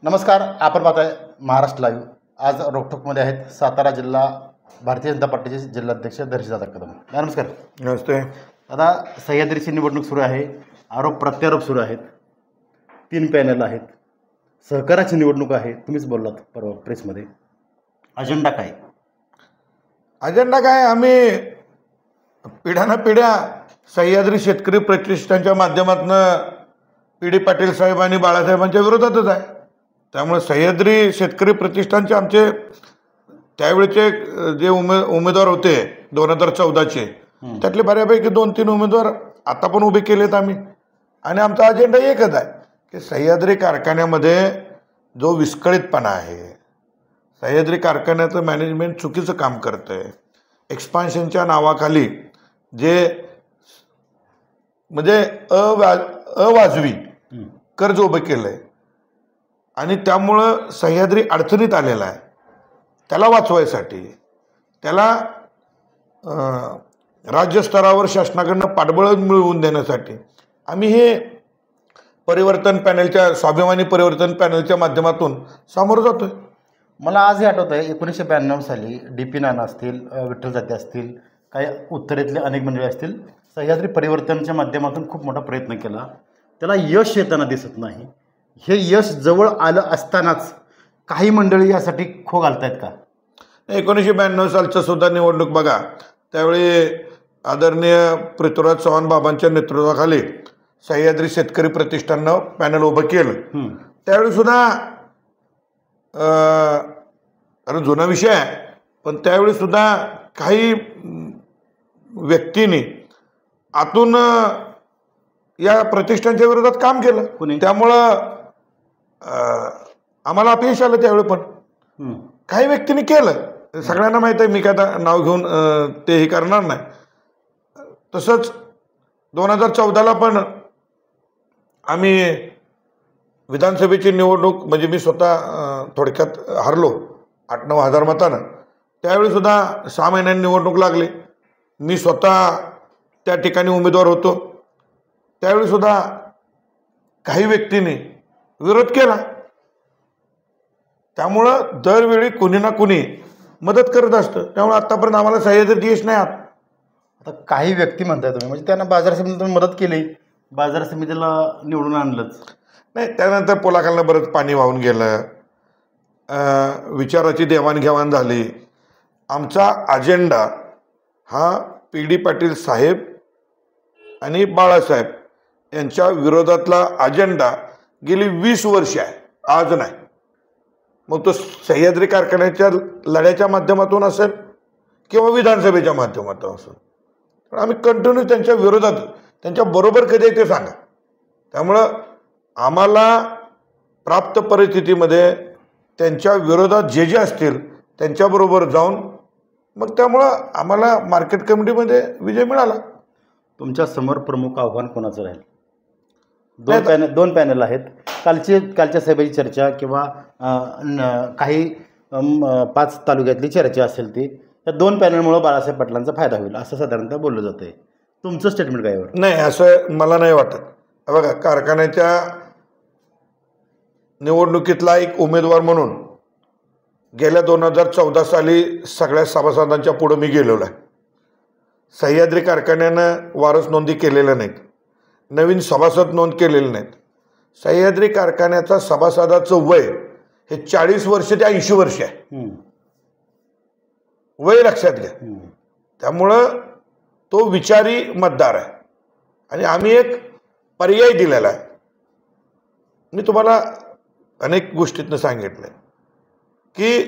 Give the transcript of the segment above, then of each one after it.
नमस्कार. आपण पाहताय महाराष्ट्र लाईव्ह. आज रोखोकमध्ये आहेत सातारा जिल्हा भारतीय जनता पार्टीचे जिल्हाध्यक्ष दर्शनदादा कदम. नमस्कार. नमस्ते. आता सह्याद्रीची निवडणूक सुरू आहे, आरोप प्रत्यारोप सुरू आहेत, 3 पॅनल आहेत, सहकाराची निवडणूक आहे. तुम्हीच बोललात परवा प्रेसमध्ये. अजेंडा काय? अजेंडा काय, आम्ही पिढ्यानपिढ्या सह्याद्री शेतकरी प्रतिष्ठानच्या माध्यमातून पी.डी. पाटील साहेब आणि बाळासाहेबांच्या विरोधातच आहे. त्यामुळे सह्याद्री शेतकरी प्रतिष्ठानचे आमचे त्यावेळेचे जे उमेदवार होते 2014चे, त्यातले बऱ्यापैकी 2-3 उमेदवार आता पण उभे केलेत आम्ही. आणि आमचा अजेंडा एकच आहे की सह्याद्री कारखान्यामध्ये जो विस्कळीतपणा आहे, सह्याद्री कारखान्याचं मॅनेजमेंट चुकीचं काम करतं आहे. एक्सपान्शनच्या नावाखाली जे म्हणजे अवाजवी कर्ज उभं केलं आहे आणि त्यामुळं सह्याद्री अडचणीत आलेला आहे. त्याला वाचवायसाठी, त्याला राज्यस्तरावर शासनाकडनं पाठबळ मिळवून देण्यासाठी आम्ही हे परिवर्तन पॅनलच्या, स्वाभिमानी परिवर्तन पॅनलच्या माध्यमातून सामोरं जातो आहे. मला आजही आठवत आहे 1992 साली डी.पी. नाना असतील, विठ्ठल जाते असतील, काही उत्तरेतले अनेक मंडळी असतील, सह्याद्री परिवर्तनच्या माध्यमातून खूप मोठा प्रयत्न केला. त्याला यश येताना दिसत नाही. हे यश जवळ आलं असतानाच काही मंडळी यासाठी खो घालतायत का? 1992 सालचं सुद्धा निवडणूक बघा. त्यावेळी आदरणीय पृथ्वीराज चव्हाण बाबांच्या नेतृत्वाखाली सह्याद्री शेतकरी प्रतिष्ठाननं पॅनल उभं केलं. त्यावेळी सुद्धा कारण जुना विषय आहे, पण त्यावेळी सुद्धा काही व्यक्तींनी आतून या प्रतिष्ठानच्या विरोधात काम केलं. त्यामुळं आम्हाला अपयश आलं. त्यावेळी पण काही व्यक्तींनी केलं, सगळ्यांना माहीत आहे, मी काय आता नाव घेऊन ते हे करणार नाही. तसंच 2014ला पण आम्ही विधानसभेची निवडणूक, म्हणजे मी स्वतः थोडक्यात हारलो 8-9 हजार मतानं. त्यावेळी सुद्धा 6 महिन्यांनी निवडणूक लागली. मी स्वतः त्या ठिकाणी उमेदवार होतो. त्यावेळी सुद्धा काही व्यक्तींनी विरोध केला. त्यामुळं दरवेळी कुणी ना कुणी मदत करत असतं. त्यामुळे आत्तापर्यंत आम्हाला सह्याद्री यश नाही आहात. आता काही व्यक्ती म्हणताय तुम्ही, म्हणजे त्यांना बाजार समितीला तुम्ही मदत केली, बाजार समितीला निवडून आणलंच नाही. त्यानंतर पोलाखालनं बरंच पाणी वाहून गेलं, विचाराची देवाणघेवाण झाली. आमचा अजेंडा हा पी.डी. पाटील साहेब आणि बाळासाहेब यांच्या विरोधातला अजेंडा गेली 20 वर्ष आहे, आज नाही. मग तो सह्याद्री कारखान्याच्या लढ्याच्या माध्यमातून असेल किंवा विधानसभेच्या माध्यमातून असेल, पण आम्ही कंटिन्यू त्यांच्या विरोधात, त्यांच्या बरोबर कधी आहे ते सांगा. त्यामुळं आम्हाला प्राप्त परिस्थितीमध्ये त्यांच्या विरोधात जे जे असतील त्यांच्याबरोबर जाऊन, मग त्यामुळं आम्हाला मार्केट कमिटीमध्ये विजय मिळाला. तुमच्या समोर प्रमुख आव्हान कोणाचं राहील? 2 पॅनल आहेत. कालच्या सभेची चर्चा किंवा काही 5 तालुक्यातली चर्चा असेल ती, या 2 पॅनलमुळे बाळासाहेब पाटलांचा फायदा होईल असं साधारणतः बोललं जातं आहे. तुमचं स्टेटमेंट काय यावर? नाही, असं मला नाही वाटत. बघा, कारखान्याच्या निवडणुकीतला एक उमेदवार म्हणून गेल्या 2014 साली सगळ्या सभासदांच्या पुढं मी गेलेलो आहे. सह्याद्री कारखान्यानं वारस नोंदी केलेल्या नाहीत, नवीन सभासद नोंद केलेले नाहीत. सह्याद्री कारखान्याचा सभासदाचं वय हे 40 वर्ष ते 80 वर्ष आहे. वय लक्षात घ्या. त्यामुळं तो विचारी मतदार आहे आणि आम्ही एक पर्याय दिलेला आहे. मी तुम्हाला अनेक गोष्टीतनं सांगितलं की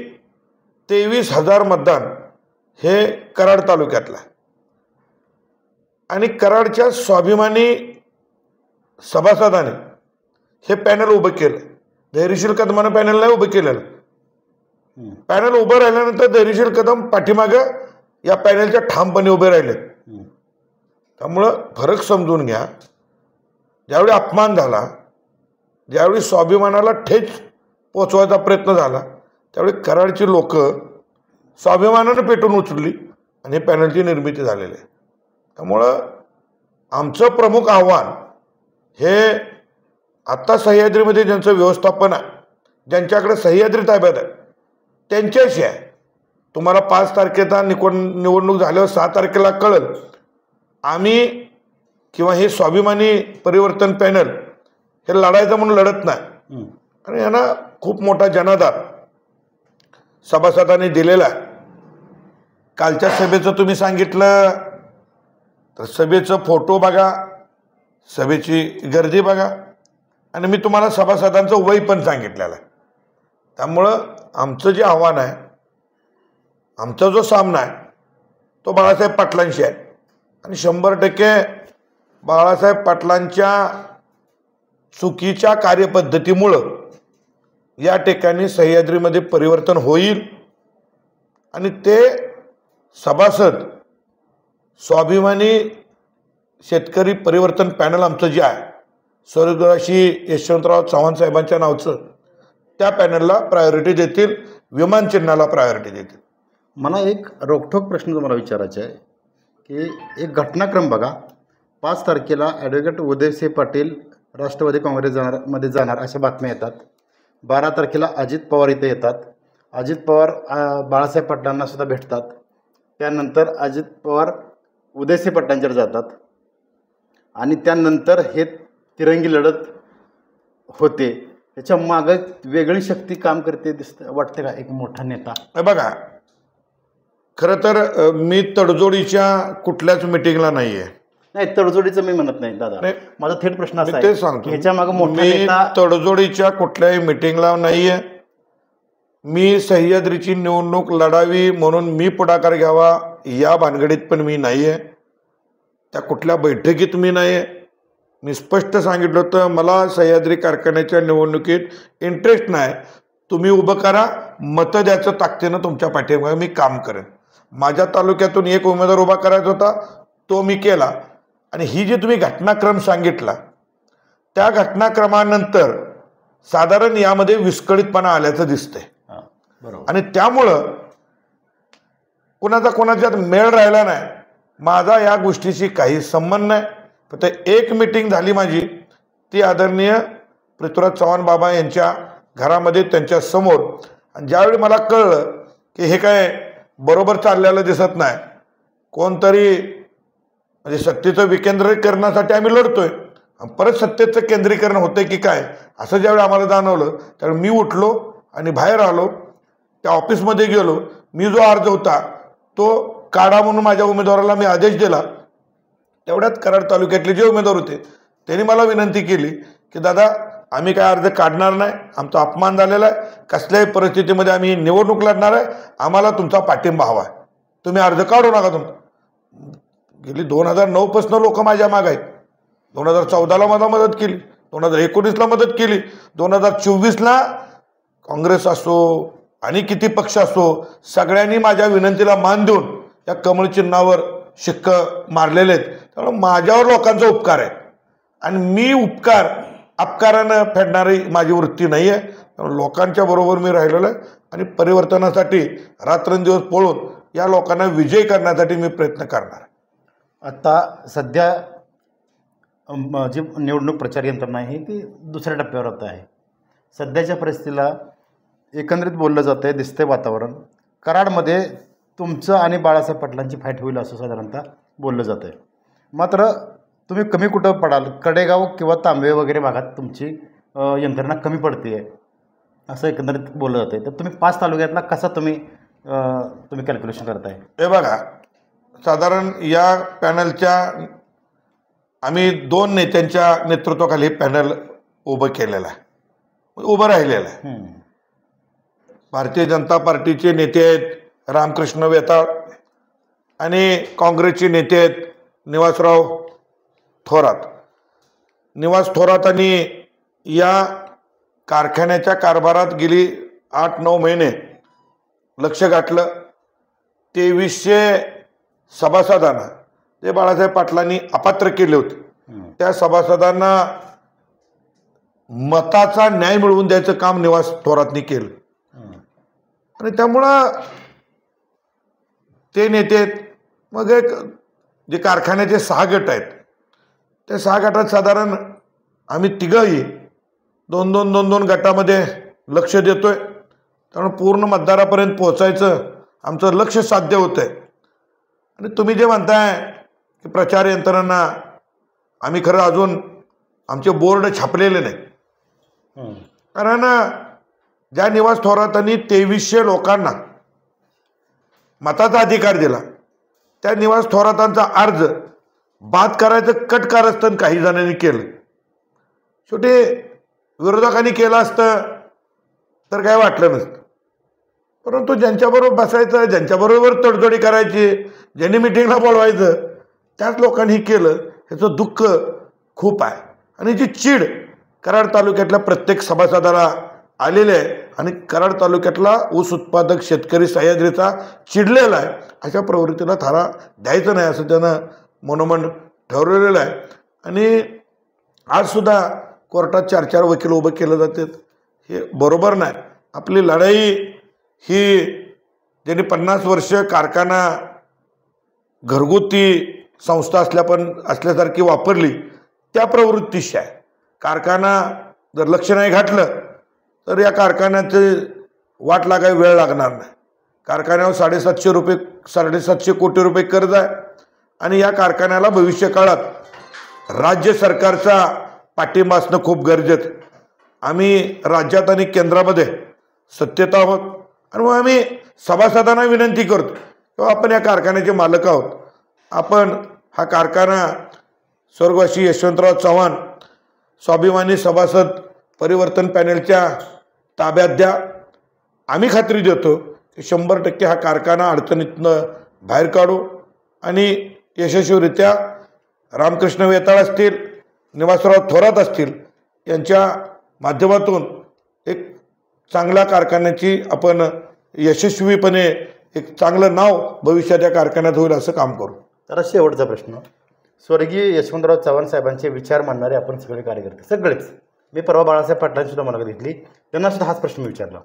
23,000 मतदान हे कराड तालुक्यातलं आहे आणि कराडच्या स्वाभिमानी सभासदाने हे पॅनल उभं केलं. धैर्यशील कदमानं पॅनल नाही उभं केलेलं. पॅनल उभं राहिल्यानंतर धैर्यशील कदम पाठीमागं या पॅनलच्या ठामपणे उभे राहिले. त्यामुळं फरक समजून घ्या. ज्यावेळी अपमान झाला, ज्यावेळी स्वाभिमानाला ठेच पोचवायचा प्रयत्न झाला, त्यावेळी कराडची लोक स्वाभिमानानं पेटून उचलली आणि हे पॅनलची निर्मिती झालेली आहे. त्यामुळं आमचं प्रमुख आव्हान हे आत्ता सह्याद्रीमध्ये ज्यांचं व्यवस्थापन आहे, ज्यांच्याकडे सह्याद्री ताब्यात आहे त्यांच्याशी आहे. तुम्हाला 5 तारखेचा निवडणूक झाल्यावर 6 तारखेला कळेल. आम्ही किंवा हे स्वाभिमानी परिवर्तन पॅनल हे लढायचं म्हणून लढत नाही. आणि यांना खूप मोठा जनाधार सभासदांनी दिलेला आहे. कालच्या सभेचं तुम्ही सांगितलं तर सभेचं फोटो बघा, सभेची गर्दी बघा, आणि मी तुम्हाला सभासदांचं वय पण सांगितलेलं आहे. त्यामुळं आमचं जे आव्हान आहे, आमचा जो सामना आहे तो बाळासाहेब पाटलांशी आहे. आणि 100% बाळासाहेब पाटलांच्या चुकीच्या कार्यपद्धतीमुळं या ठिकाणी सह्याद्रीमध्ये परिवर्तन होईल. आणि ते सभासद स्वाभिमानी शेतकरी परिवर्तन पॅनल आमचं जे आहे, स्वर्गवासी यशवंतराव चव्हाण साहेबांच्या नावचं, त्या पॅनलला प्रायोरिटी देतील, विमान चिन्हाला प्रायोरिटी देतील. मला एक रोखठोक प्रश्न तुम्हाला विचारायचा आहे की एक घटनाक्रम बघा. 5 तारखेला ॲडव्होकेट उदयसिंह पाटील राष्ट्रवादी काँग्रेस जाणार अशा बातम्या येतात. 12 तारखेला अजित पवार इथे येतात. अजित पवार बाळासाहेब पाटलांना सुद्धा भेटतात. त्यानंतर अजित पवार उदयसिंह पाटलांच्यावर जातात आणि त्यानंतर हे तिरंगी लढत होते. त्याच्या मागे वेगळी शक्ती काम करते दिसतं, वाटते का? एक मोठा नेता बघा, खरं तर मी तडजोडीच्या कुठल्याच मिटिंगला नाही आहे. नाही, तडजोडीचं मी म्हणत नाही दादा. माझा थेट प्रश्न असा ते आहे सांगतो, ह्याच्या मागे मोठा मी नेता. तडजोडीच्या कुठल्याही मिटिंगला नाही आहे. मी सह्याद्रीची निवडणूक लढावी म्हणून मी पुढाकार घ्यावा या भानगडीत पण मी नाही आहे. त्या कुठल्या बैठकीत मी नाही आहे. मी स्पष्ट सांगितलं होतं, मला सह्याद्री कारखान्याच्या निवडणुकीत इंटरेस्ट नाही. तुम्ही उभं करा, मतं द्यायचं ताकदीनं तुमच्या पाठीमागे मी काम करेन. माझ्या तालुक्यातून एक उमेदवार उभा करायचा होता, तो मी केला. आणि ही जी तुम्ही घटनाक्रम सांगितला, त्या घटनाक्रमानंतर साधारण यामध्ये विस्कळीतपणा आल्याचं दिसतंय. बरोबर. आणि त्यामुळं कोणाच्यात मेळ राहिला नाही. माझा या गोष्टीशी काही संबंध नाही. फक्त एक मीटिंग झाली माझी, ती आदरणीय पृथ्वीराज चव्हाण बाबा यांच्या घरामध्ये, त्यांच्या समोर. आणि ज्यावेळी मला कळलं की हे काय बरोबर चाललेलं दिसत नाही, कोणतरी म्हणजे सत्तेचं विकेंद्रीकरणासाठी आम्ही लढतोय, परत सत्तेचं केंद्रीकरण होतंय की काय, असं ज्यावेळी आम्हाला जाणवलं त्यावेळी मी उठलो आणि बाहेर आलो. त्या ऑफिसमध्ये गेलो. मी जो अर्ज होता तो काढा म्हणून माझ्या उमेदवाराला मी आदेश दिला. तेवढ्यात कराड तालुक्यातले जे उमेदवार होते त्यांनी मला विनंती केली की दादा, आम्ही काय अर्ज काढणार नाही, आमचा अपमान झालेला आहे, कसल्याही परिस्थितीमध्ये आम्ही निवडणूक लढणार आहे, आम्हाला तुमचा पाठिंबा हवा आहे, तुम्ही अर्ज काढू नका. तुमचा गेली 2009 पासून लोक माझ्या मागे आहेत. 2014ला मला मदत केली, 2019ला मदत केली, 2024ला काँग्रेस असो आणि किती पक्ष असो, सगळ्यांनी माझ्या विनंतीला मान देऊन या कमळ चिन्हावर शिक्क मारलेले आहेत. त्यामुळे माझ्यावर लोकांचा उपकार आहे आणि मी अपकारानं फेडणारी माझी वृत्ती नाही आहे. त्यामुळे लोकांच्या बरोबर मी राहिलेलो आहे आणि परिवर्तनासाठी रात्रंदिवस पळून या लोकांना विजय करण्यासाठी मी प्रयत्न करणार. आता सध्या जी निवडणूक प्रचार यंत्रणा आहे ती दुसऱ्या टप्प्यावर आता आहे. सध्याच्या परिस्थितीला एकंदरीत बोललं जातं आहे, दिसतंय वातावरण. कराडमध्ये तुमचं आणि बाळासाहेब पाटलांची फाईट होईल असं साधारणतः बोललं जातं आहे. मात्र तुम्ही कमी कुठं पडाल? कडेगाव किंवा तांबे वगैरे भागात तुमची यंत्रणा कमी पडते आहे असं एकंदरीत बोललं जातं आहे. तर तुम्ही 5 तालुक्यातला कसा तुम्ही कॅल्क्युलेशन करताय? हे बघा, साधारण या पॅनलच्या आम्ही 2 नेत्यांच्या नेतृत्वाखाली हे पॅनल उभं केलेलं आहे, उभं राहिलेलं आहे. भारतीय जनता पार्टीचे नेते आहेत रामकृष्ण वेताळ आणि काँग्रेसचे नेते आहेत निवासराव थोरात. निवास थोरातांनी या कारखान्याच्या कारभारात गेली 8-9 महिने लक्ष घातलं. 2300 सभासदांना जे बाळासाहेब पाटलांनी अपात्र केले होते, त्या सभासदांना मताचा न्याय मिळवून द्यायचं काम निवास थोरातनी केलं. आणि त्यामुळं ते नेते मग एक जे कारखान्याचे 6 गट आहेत, त्या 6 गटात साधारण आम्ही तिघंही 2-2 गटामध्ये लक्ष देतोय, त्यामुळे पूर्ण मतदारापर्यंत पोहोचायचं आमचं लक्ष साध्य होतं आहे. आणि तुम्ही जे म्हणताय की प्रचार यंत्रणा, आम्ही खरं अजून आमचे बोर्ड छापलेले नाही. कारण ज्या निवास थोरातांनी 2300 लोकांना मताचा अधिकार दिला, त्या निवास थोरातांचा अर्ज बाद करायचं कट कारस्थान काही जणांनी केलं. शेवटी विरोधकांनी केलं असतं तर काय वाटलं नसतं. परंतु ज्यांच्याबरोबर बसायचं, ज्यांच्याबरोबर तडजोडी करायची, ज्यांनी मिटिंगला बोलवायचं, त्याच लोकांनी केलं. ह्याचं दुःख खूप आहे. आणि जी चीड कराड तालुक्यातल्या प्रत्येक सभासदाला आलेली आहे आणि कराड तालुक्यातला ऊस उत्पादक शेतकरी सह्याद्रीचा चिडलेला आहे, अशा प्रवृत्तीला थारा द्यायचं नाही असं त्यानं मनोमन ठरवलेलं आहे. आणि आजसुद्धा कोर्टात 4-4 वकील उभं केलं जातात, हे बरोबर नाही. आपली लढाई ही ज्यांनी 50 वर्ष कारखाना घरगुती संस्था असल्यासारखी वापरली त्या प्रवृत्तीशी आहे. कारखाना जर लक्ष नाही घातलं तर या कारखान्याचे वाट लागाय वेळ लागणार नाही. कारखान्यावर 750 कोटी रुपये कर्ज आहे आणि या कारखान्याला भविष्य काळात राज्य सरकारचा पाठिंबा असणं खूप गरजेचं. आम्ही राज्यात आणि केंद्रामध्ये सत्तेत आहोत आणि मग आम्ही सभासदांना विनंती करतो किंवा आपण या कारखान्याचे मालक आहोत, आपण हा कारखाना स्वर्गवासी यशवंतराव चव्हाण स्वाभिमानी सभासद परिवर्तन पॅनेलच्या ताब्यात द्या. आम्ही खात्री देतो की 100% हा कारखाना अडचणीतनं बाहेर काढू आणि यशस्वीरित्या रामकृष्ण वेताळ असतील, निवासराव थोरात असतील यांच्या माध्यमातून एक चांगल्या कारखान्याची आपण यशस्वीपणे एक चांगलं नाव भविष्यात या कारखान्यात होईल असं काम करू. तर शेवटचा प्रश्न, स्वर्गीय यशवंतराव चव्हाण साहेबांचे विचार मानणारे आपण सगळे कार्यकर्ते, सगळेच, मी परवा बाळासाहेब पाटलांची सुद्धा मुलाखत घेतली, त्यांना सुद्धा हाच प्रश्न विचारला.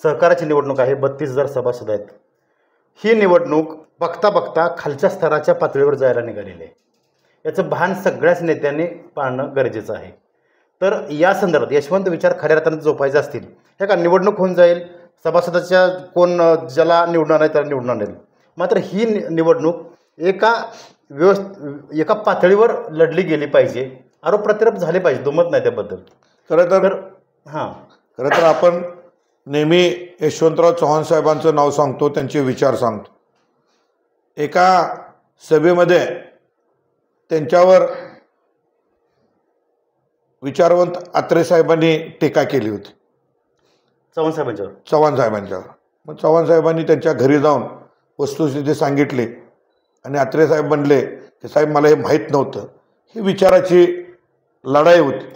सहकाराची निवडणूक आहे, 32,000 सभासद आहेत. ही निवडणूक बघता बघता खालच्या स्तराच्या पातळीवर जायला निघालेली आहे. याचं भान सगळ्याच नेत्यांनी पाळणं गरजेचं आहे. तर या संदर्भात यशवंत विचार खऱ्या अर्थाने जोपायचे असतील, हे का निवडणूक होऊन जाईल, सभासदाच्या कोण ज्याला निवडणार आहे त्याला निवडणार नाही, मात्र ही निवडणूक एका पातळीवर लढली गेली पाहिजे, आरोप प्रत्यारोप झाले पाहिजे, दुमत नाही त्याबद्दल. खरं तर आपण नेहमी यशवंतराव चव्हाण साहेबांचं नाव सांगतो, त्यांचे विचार सांगतो. एका सभेमध्ये त्यांच्यावर विचारवंत आत्रे साहेबांनी टीका केली होती, चव्हाण साहेबांच्यावर. मग चव्हाण साहेबांनी त्यांच्या घरी जाऊन वस्तुस्थिती सांगितली आणि आत्रे साहेब म्हणले की साहेब मला हे माहीत नव्हतं. ही विचाराची लढाई होती.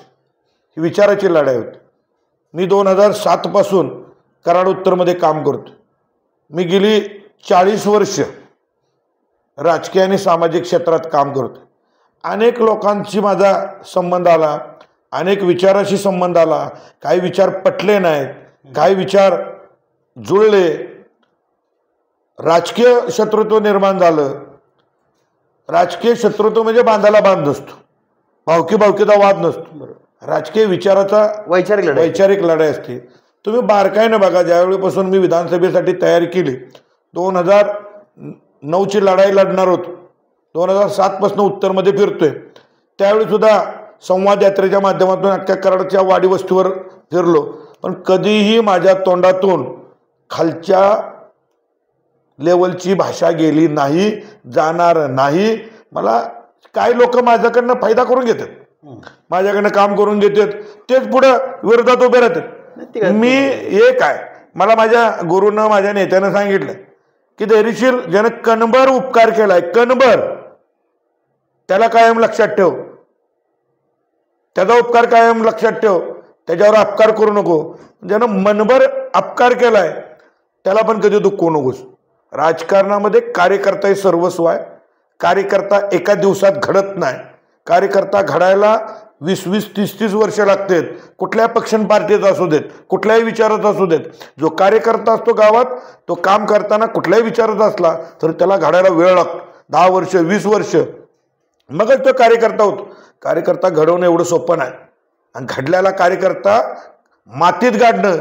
मी 2007 पासून कराड उत्तरमध्ये काम करतो. मी गेली 40 वर्ष राजकीय आणि सामाजिक क्षेत्रात काम करतो. अनेक लोकांशी माझा संबंध आला, अनेक विचाराशी संबंध आला. काही विचार पटले नाहीत, काही विचार जुळले, राजकीय शत्रुत्व निर्माण झालं. राजकीय शत्रुत्व म्हणजे बांधाला बांध नसतो, भावकीचा वाद नसतो. राजकीय विचाराचा वैचारिक लढाई असते. तुम्ही बारकाईनं बघा, ज्यावेळीपासून मी विधानसभेसाठी तयारी केली, 2009ची लढाई लढणार होतो, 2007 पासून उत्तरमध्ये फिरतोय, त्यावेळी सुद्धा संवाद यात्रेच्या माध्यमातून अख्ख्या कराडच्या वाडी वस्तीवर फिरलो, पण कधीही माझ्या तोंडातून खालच्या लेवलची भाषा गेली नाही, जाणार नाही. मला काही लोक माझ्याकडनं फायदा करून घेतात, माझ्याकडनं काम करून घेतात, तेच पुढं विरोधात उभे राहतात. मी एक आहे, मला माझ्या गुरूनं, माझ्या नेत्यानं सांगितलं की धैर्यशील ज्यानं कणभर उपकार केलाय, कणभर, त्याला कायम लक्षात ठेव, त्याचा उपकार कायम लक्षात ठेव, त्याच्यावर अपकार करू नको. ज्यानं मनभर अपकार केलाय त्याला पण कधी दुखवू नकोस. राजकारणामध्ये कार्यकर्ता हे सर्वस्व आहे. कार्यकर्ता एका दिवसात घडत नाही. कार्यकर्ता घडायला 20-20, 30-30 वर्ष लागतात. कुठल्या पक्षान पार्टीचा असू देत, कुठल्याही विचाराचा असू देत, जो कार्यकर्ता असतो गावात, तो काम करताना कुठल्याही विचाराचा असला तर त्याला घडायला वेळ लागतो, 10 वर्ष 20 वर्ष, मगच तो कार्यकर्ता होतो. कार्यकर्ता घडवणं एवढं सोपं नाही. आणि घडलेला कार्यकर्ता मातीत गाडणं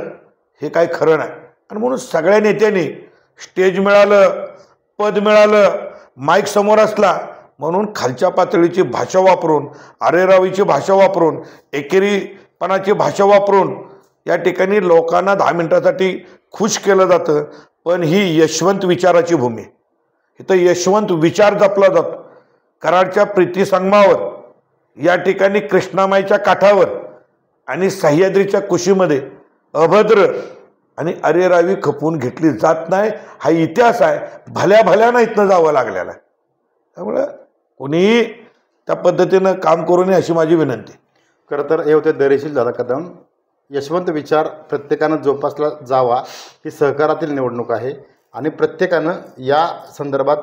हे काय खरं नाही. आणि म्हणून सगळ्या नेत्यांनी स्टेज मिळालं, पद मिळालं, माईक समोर असला म्हणून खालच्या पातळीची भाषा वापरून, अरेरावीची भाषा वापरून, एकेरीपणाची भाषा वापरून या ठिकाणी लोकांना 10 मिनिटासाठी खुश केलं जातं. पण ही यशवंत विचाराची भूमी. इथं यशवंत विचार जपला जातो. कराडच्या प्रीती संगमावर, या ठिकाणी कृष्णामाईच्या काठावर आणि सह्याद्रीच्या कुशीमध्ये अभद्र आणि अरेरावी खपवून घेतली जात नाही. हा इतिहास आहे. भल्या भल्यानं इथनं जावं लागलेला आहे. त्यामुळं कोणीही त्या पद्धतीनं काम करू नये अशी माझी विनंती. खरं तर हे होते धैर्यशील दादा कदम. यशवंत विचार प्रत्येकानं जोपासला जावा ही सहकारातील निवडणूक आहे आणि प्रत्येकानं या संदर्भात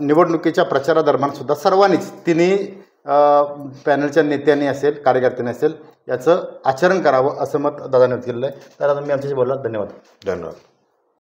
निवडणुकीच्या प्रचारादरम्यान सुद्धा सर्वांनीच तिन्ही पॅनलच्या नेत्यांनी असेल, कार्यकर्त्यांनी असेल, याचं आचरण करावं असं मत दादाने व्यक्त केलेलं आहे. तर आता मी आमच्याशी बोलला. धन्यवाद. धन्यवाद.